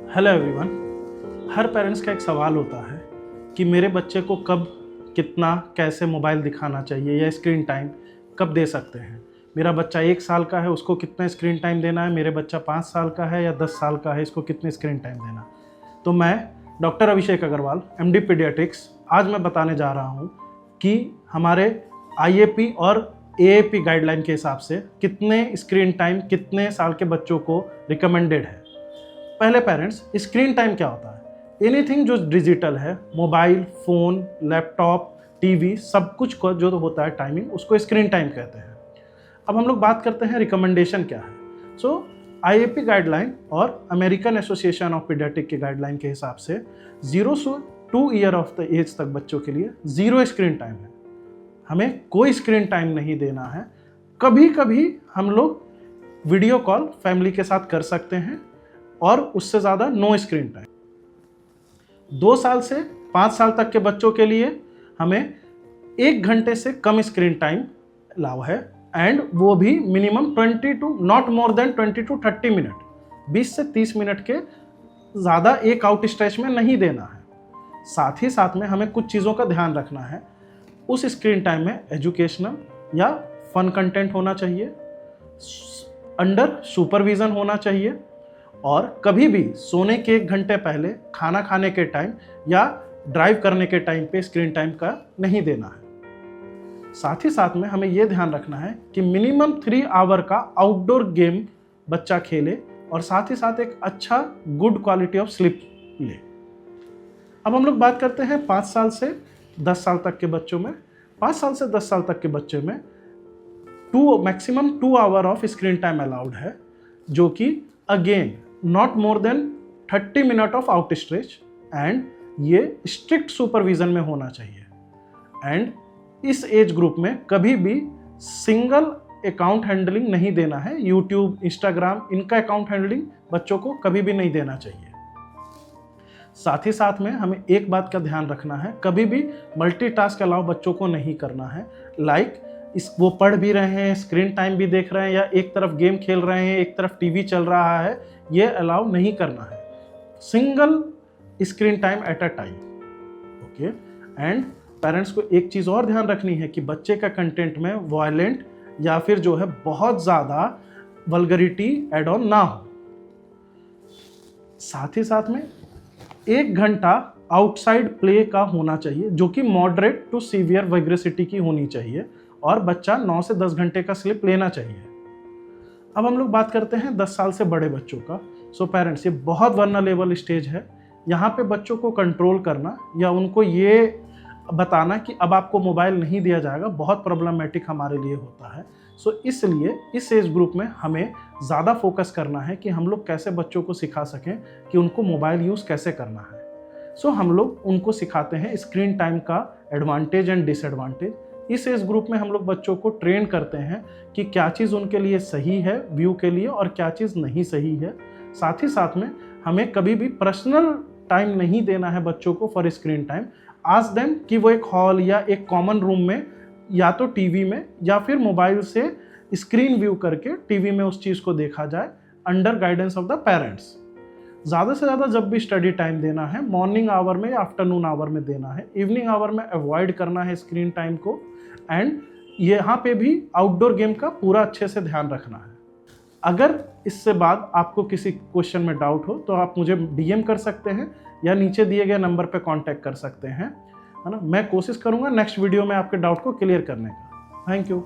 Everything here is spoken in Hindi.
Hello everyone. हर पेरेंट्स का एक सवाल होता है कि मेरे बच्चे को कब कितना कैसे मोबाइल दिखाना चाहिए या स्क्रीन टाइम कब दे सकते हैं। मेरा बच्चा 1 साल का है, उसको कितना स्क्रीन टाइम देना है। मेरे बच्चा 5 साल का है या 10 साल का है, इसको कितने स्क्रीन टाइम देना। तो मैं डॉक्टर अभिषेक अग्रवाल MD पीडियाट्रिक्स आज मैं बताने जा रहा हूँ कि हमारे IAP और AAP गाइडलाइन के हिसाब से कितने स्क्रीन टाइम कितने साल के बच्चों को रिकमेंडेड है। पहले पेरेंट्स, स्क्रीन टाइम क्या होता है? एनीथिंग जो डिजिटल है, मोबाइल, फ़ोन, लैपटॉप, टीवी, सब कुछ को जो होता है टाइमिंग, उसको स्क्रीन टाइम कहते हैं। अब हम लोग बात करते हैं रिकमेंडेशन क्या है। सो IAP गाइडलाइन और अमेरिकन एसोसिएशन ऑफ पीडियाट्रिक के गाइडलाइन के हिसाब से 0 से 2 ईयर ऑफ द एज तक बच्चों के लिए 0 स्क्रीन टाइम है। हमें कोई स्क्रीन टाइम नहीं देना है। कभी कभी हम लोग वीडियो कॉल फैमिली के साथ कर सकते हैं और उससे ज़्यादा नो स्क्रीन टाइम। 2 साल से 5 साल तक के बच्चों के लिए हमें 1 घंटे से कम स्क्रीन टाइम अलाउ है, एंड वो भी minimum 20 to not more than 20 to 30 minute, 20 से 30 मिनट के ज़्यादा एक आउट स्ट्रेच में नहीं देना है। साथ ही साथ में हमें कुछ चीज़ों का ध्यान रखना है। उस स्क्रीन टाइम में एजुकेशनल या फन कंटेंट होना चाहिए, अंडर सुपरविज़न होना चाहिए, और कभी भी सोने के 1 घंटे पहले, खाना खाने के टाइम या ड्राइव करने के टाइम पे स्क्रीन टाइम का नहीं देना है। साथ ही साथ में हमें यह ध्यान रखना है कि मिनिमम 3 आवर का आउटडोर गेम बच्चा खेले और साथ ही साथ एक अच्छा गुड क्वालिटी ऑफ स्लीप ले। अब हम लोग बात करते हैं 5 साल से 10 साल तक के बच्चों में। 5 साल से 10 साल तक के बच्चे में maximum 2 hour of screen time allowed है, जो कि again not more then 30 minute of out stretch, and ये स्ट्रिक्ट सुपरविजन में होना चाहिए। एंड इस एज ग्रुप में कभी भी सिंगल अकाउंट हैंडलिंग नहीं देना है। यूट्यूब, इंस्टाग्राम, इनका अकाउंट हैंडलिंग बच्चों को कभी भी नहीं देना चाहिए। साथ ही साथ में हमें एक बात का ध्यान रखना है, कभी भी मल्टीटास्क अलाउ बच्चों को नहीं करना है। वो पढ़ भी रहे हैं, स्क्रीन टाइम भी देख रहे हैं, या एक तरफ गेम खेल रहे हैं, एक तरफ टीवी चल रहा है, ये अलाउ नहीं करना है। Single screen time at a time, okay. And parents को एक चीज़ और ध्यान रखनी है कि बच्चे का कंटेंट में वायलेंट या फिर जो है बहुत ज़्यादा वल्गरिटी एड ऑन ना हो। साथ ही साथ में 1 घंटा आउटसाइड प्ले का होना चाहिए, जो कि मॉडरेट टू सीवियर वाइग्रेसिटी की होनी चाहिए, और बच्चा 9 से 10 घंटे का स्लीप लेना चाहिए। अब हम लोग बात करते हैं 10 साल से बड़े बच्चों का। सो पेरेंट्स, ये बहुत वल्नरेबल स्टेज है। यहाँ पे बच्चों को कंट्रोल करना या उनको ये बताना कि अब आपको मोबाइल नहीं दिया जाएगा, बहुत प्रॉब्लमेटिक हमारे लिए होता है। सो इसलिए इस एज ग्रुप में हमें ज़्यादा फोकस करना है कि हम लोग कैसे बच्चों को सिखा सकें कि उनको मोबाइल यूज़ कैसे करना है। सो हम लोग उनको सिखाते हैं स्क्रीन टाइम का एडवांटेज एंड डिसएडवांटेज। इस एज ग्रुप में हम लोग बच्चों को ट्रेन करते हैं कि क्या चीज़ उनके लिए सही है व्यू के लिए और क्या चीज़ नहीं सही है। साथ ही साथ में हमें कभी भी पर्सनल टाइम नहीं देना है बच्चों को for screen time. Ask them कि वो एक हॉल या एक कॉमन रूम में या तो टीवी में या फिर मोबाइल से स्क्रीन व्यू करके टीवी में उस चीज़ को देखा जाए, under guidance of the parents. ज़्यादा से ज़्यादा जब भी स्टडी टाइम देना है, मॉर्निंग आवर में या आफ्टरनून आवर में देना है। इवनिंग आवर में अवॉइड करना है स्क्रीन टाइम को। एंड यहाँ पे भी आउटडोर गेम का पूरा अच्छे से ध्यान रखना है। अगर इससे बाद आपको किसी क्वेश्चन में डाउट हो तो आप मुझे DM कर सकते हैं या नीचे दिए गए नंबर पे कांटेक्ट कर सकते हैं, है ना। मैं कोशिश करूँगा नेक्स्ट वीडियो में आपके डाउट को क्लियर करने का। Thank you.